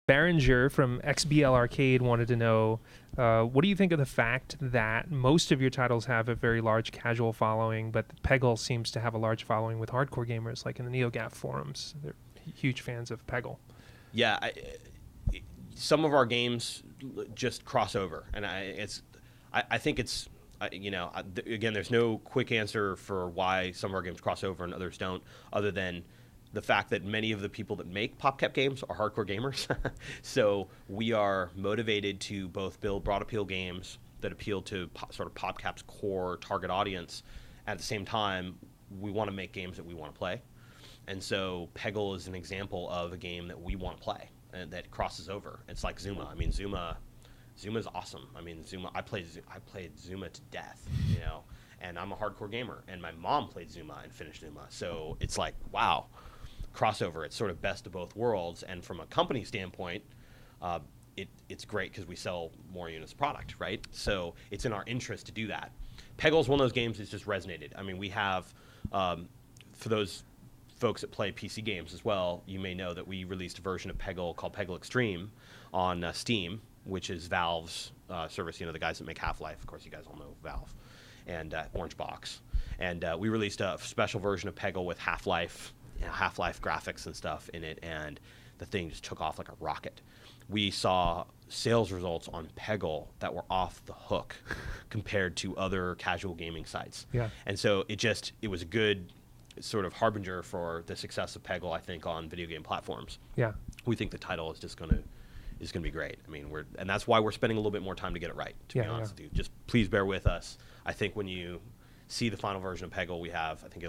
Behringer from XBL Arcade wanted to know, what do you think of the fact that most of your titles have a very large casual following, but Peggle seems to have a large following with hardcore gamers, like in the NeoGAF forums? They're huge fans of Peggle. Yeah, some of our games just cross over, and I think it's again, there's no quick answer for why some of our games cross over and others don't, other than the fact that many of the people that make PopCap games are hardcore gamers. So we are motivated to both build broad appeal games that appeal to sort of PopCap's core target audience. At the same time, we want to make games that we want to play. And so Peggle is an example of a game that we want to play and that crosses over. It's like Zuma. I mean, Zuma's awesome. I mean, I played Zuma to death, and I'm a hardcore gamer. And my mom played Zuma and finished Zuma. So it's like, wow. Crossover. It's sort of best of both worlds, and from a company standpoint, it's great because we sell more units of product, right? So it's in our interest to do that. Peggle is one of those games that's just resonated. I mean, we have, for those folks that play PC games as well, you may know that we released a version of Peggle called Peggle Extreme on Steam, which is Valve's service, the guys that make Half-Life. Of course, you guys all know Valve, and Orange Box. And we released a special version of Peggle with Half-Life graphics and stuff in it, and the thing just took off like a rocket. We saw sales results on Peggle that were off the hook compared to other casual gaming sites. Yeah. And so it was a good sort of harbinger for the success of Peggle, I think, on video game platforms. Yeah. We think the title is just going to be great. I mean, and that's why we're spending a little bit more time to get it right, to be honest with you. Just please bear with us. I think when you see the final version of Peggle we have, I think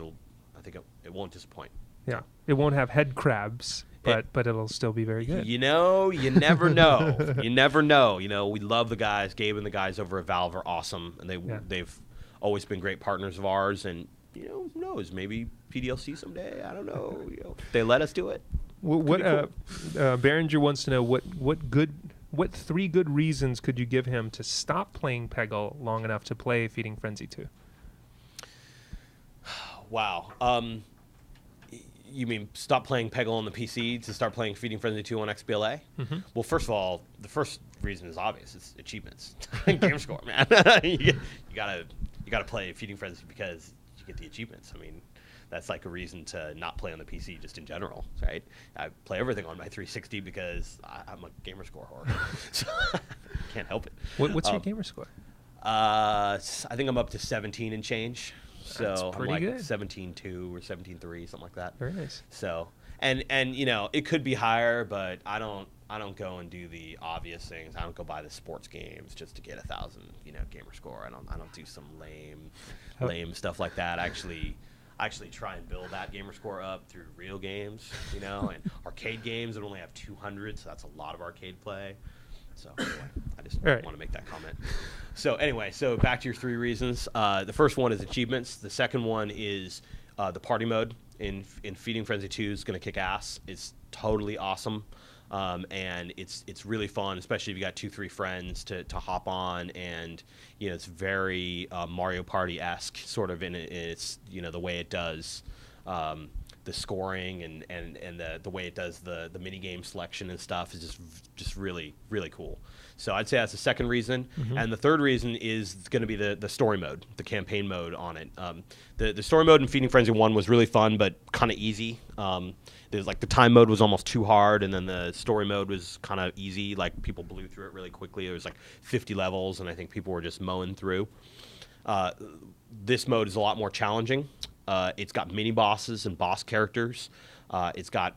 it won't disappoint. Yeah, it won't have head crabs, but it'll still be very good. You never know. You never know. We love the guys. Gabe and the guys over at Valve are awesome, and they've always been great partners of ours. And who knows? Maybe PDLC someday. I don't know. They let us do it. Behringer wants to know what 3 good reasons could you give him to stop playing Peggle long enough to play Feeding Frenzy 2? Wow. You mean stop playing Peggle on the PC to start playing Feeding Frenzy 2 on XBLA? Mm-hmm. Well, first of all, the first reason is obvious. It's achievements. Gamerscore, man. you gotta play Feeding Frenzy because you get the achievements. I mean, that's like a reason to not play on the PC just in general, right? I play everything on my 360 because I'm a Gamerscore whore. So can't help it. What's your Gamerscore? I think I'm up to 17 and change. So I'm like good. 17.2 or 17.3, something like that. Very nice. So and it could be higher, but I don't go and do the obvious things. I don't go buy the sports games just to get 1,000 Gamerscore. I don't do some lame stuff like that. I actually try and build that Gamerscore up through real games, and arcade games that only have 200, so that's a lot of arcade play. So anyway, I just want to make that comment. So anyway, back to your 3 reasons. The first one is achievements. The second one is the party mode in Feeding Frenzy 2 is going to kick ass. It's totally awesome, and it's really fun, especially if you got 2-3 friends to hop on. And it's very Mario Party-esque, sort of in its the way it does. The scoring and the way it does the mini game selection and stuff is just really, really cool. So I'd say that's the second reason. Mm-hmm. And the third reason is going to be the story mode, the campaign mode on it. The story mode in Feeding Frenzy 1 was really fun, but kind of easy. There's the time mode was almost too hard, and then the story mode was kind of easy. Like people blew through it really quickly. There was 50 levels, and I think people were just mowing through. This mode is a lot more challenging. It's got mini bosses and boss characters. It's got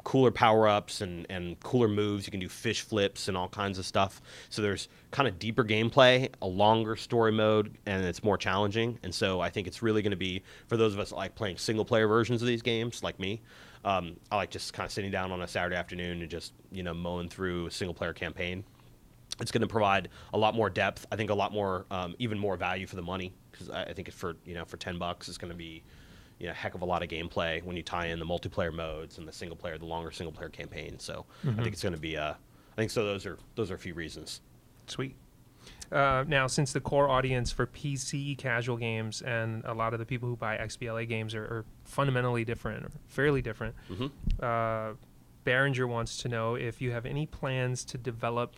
cooler power-ups and cooler moves. You can do fish flips and all kinds of stuff. So there's kind of deeper gameplay, a longer story mode, and it's more challenging. And so I think it's really going to be, for those of us that like playing single-player versions of these games, like me, I like just kind of sitting down on a Saturday afternoon and just mowing through a single-player campaign. It's going to provide a lot more depth. I think a lot more, even more value for the money, because I think for $10, it's going to be a heck of a lot of gameplay when you tie in the multiplayer modes and the longer single player campaign. So I think it's going to be. I think so. Those are a few reasons. Sweet. Now, since the core audience for PC casual games and a lot of the people who buy XBLA games are fundamentally different, or fairly different, Behringer wants to know if you have any plans to develop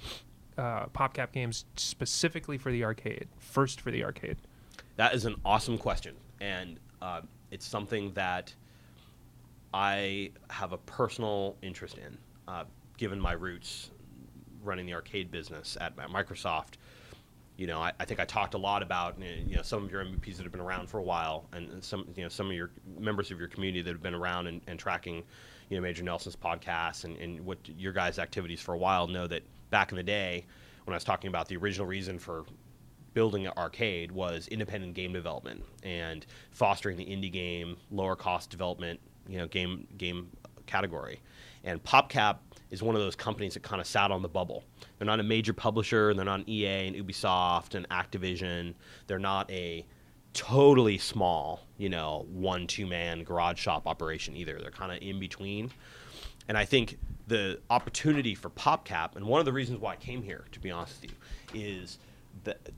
PopCap games specifically for the arcade, first for the arcade. That is an awesome question, and it's something that I have a personal interest in, given my roots running the arcade business at Microsoft. I think I talked a lot about some of your MVPs that have been around for a while, and some of your members of your community that have been around and tracking Major Nelson's podcasts and what your guys' activities for a while know that back in the day when I was talking about the original reason for building an arcade was independent game development and fostering the indie game, lower cost development, game category. And PopCap is one of those companies that kind of sat on the bubble. They're not a major publisher, and they're not an EA and Ubisoft and Activision. They're not a totally small, 1-2 man garage shop operation either. They're kind of in between. And I think the opportunity for PopCap, and one of the reasons why I came here, to be honest with you, is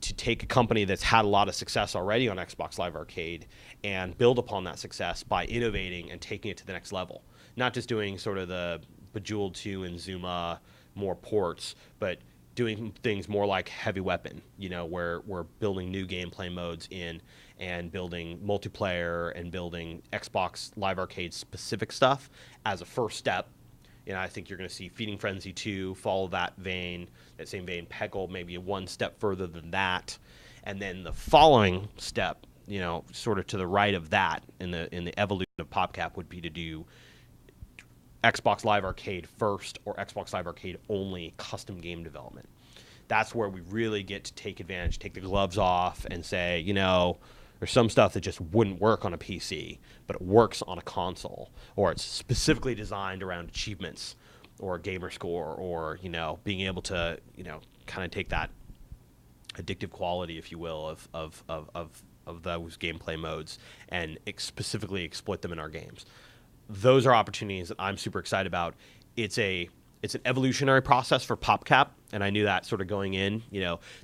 to take a company that's had a lot of success already on Xbox Live Arcade and build upon that success by innovating and taking it to the next level. Not just doing sort of the Bejeweled 2 and Zuma more ports, but doing things more like Heavy Weapon, where we're building new gameplay modes in and building multiplayer and building Xbox Live Arcade specific stuff as a first step. I think you're going to see Feeding Frenzy 2 follow that same vein. Peggle maybe one step further than that, and then the following step, sort of to the right of that in the evolution of PopCap would be to do Xbox Live Arcade first or Xbox Live Arcade only custom game development. That's where we really get to take advantage, take the gloves off, and say, there's some stuff that just wouldn't work on a PC, but it works on a console, or it's specifically designed around achievements or Gamerscore, or being able to kind of take that addictive quality, if you will, of those gameplay modes and specifically exploit them in our games. Those are opportunities that I'm super excited about. It's an evolutionary process for PopCap, and I knew that sort of going in.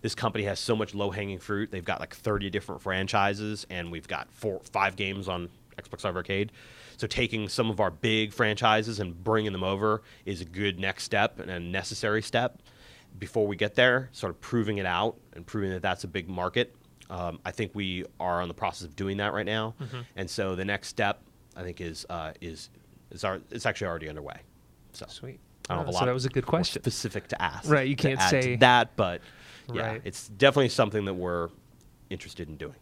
This company has so much low-hanging fruit. They've got like 30 different franchises, and we've got 5 games on Xbox Live Arcade. So taking some of our big franchises and bringing them over is a good next step and a necessary step. Before we get there, sort of proving it out and proving that that's a big market. I think we are on the process of doing that right now, and so the next step, I think, it's actually already underway. So sweet. I don't have a lot. So that was a good question. Specific to ask. Right. You can't to add say to that, but yeah, right. It's definitely something that we're interested in doing.